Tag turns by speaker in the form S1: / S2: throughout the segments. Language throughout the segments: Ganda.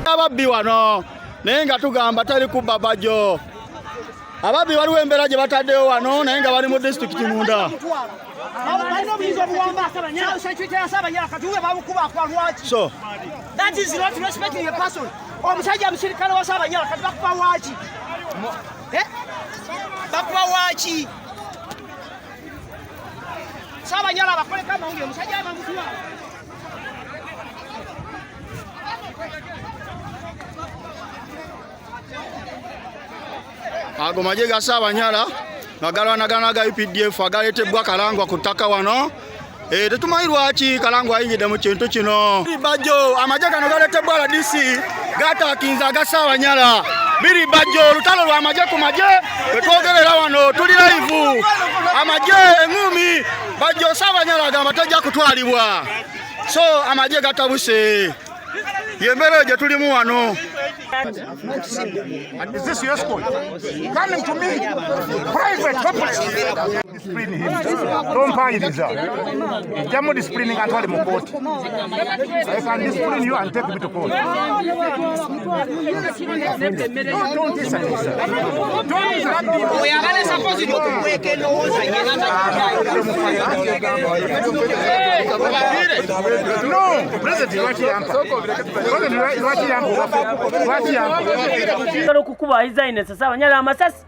S1: ababbi wano naye nga tugamba tali kubba Bajjo. Ababbi waliwo embeera gye bataddewo wano naye nga bali mu district munda. So
S2: that is not respecting a person. Omusajja musirikale wa Ssaabanyala kati bakuba waaki? Bakuba waaki? Ssaabanyala abakoleko amawulire omusajja abamutwala.
S1: ago maje ga Ssaabanyala nga galwanagana ga UPDF agaleetebwa Kalangwa ku ttaka wano. Tetumanyi lwaki Kalangwa ayingidde mu kintu kino. Bajjo amaje gano galeetebwa RDC gatakinza aga Ssaabanyala. Biri Bajjo lutalo lwa amaje ku maje twetwogerera wano tuli live. Amaje engumi Bajjo Ssaabanyala agamba tajja kutwalibwa. So amaje gatabuse. Yembere gye tulimu wano.
S3: Is this your school? Coming to me, private property. Discipline him. Don't find this out. Jamu disciplining and hold him in court. I can discipline you and take me to court. Don't listen to this.
S2: We are not supposed to wake in
S3: no, President
S4: okukuba Isaine Ssaabanyala amasasi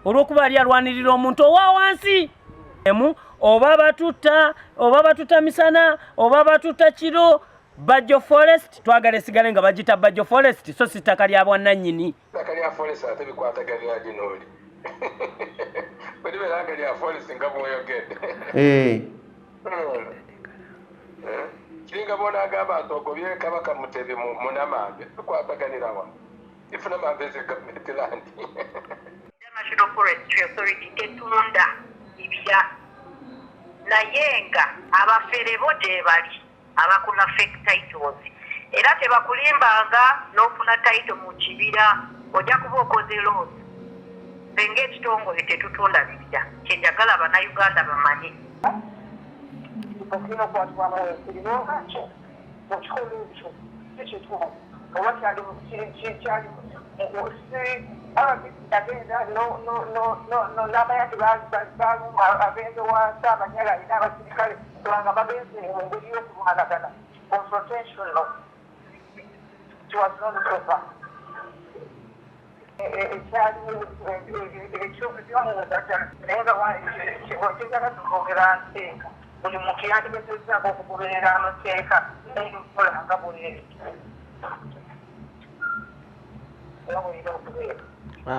S4: olwokuba ali alwanirira omuntu owa wansi oba batuta misana oba batuta kiro. Bajjo Forest twagala esigale nga bagita Bajjo Forest so si ttaka lya bwannannyini.
S5: Ttaka lya Forest ate bikwataganira ginooli. Bwe ttaka lya Forest nga bw'oyogedde. Kiringa bona agamba atogobye Kabaka Mutebi mu Namambe tukwataganira wa ifuna Namambe ze government land.
S6: National Forestry Authority tetunda ibya naye nga abafere bo gye bali abakuna fake titles era tebakulimbanga n'ofuna title mu kibira ojja kuba okoze loan benga ekitongole tetutunda bibya kyenjagala Bannayuganda bamanyi. Okino kwatwa mu kirimo kacho okikolo ekyo ekitwa owakyali mu kyali osi abagenda no labayati abenze wa Ssaabanyala ina abasirikale kubanga bagenze mu ngeri y'okulwanagana confrontation no kiwazino lusofa ekyali ekyo byamuwugaja naye nga kigala tukwogera nsenga buli muntu yandigezezaako okugoberera amateeka n'enkola nga buli ekyo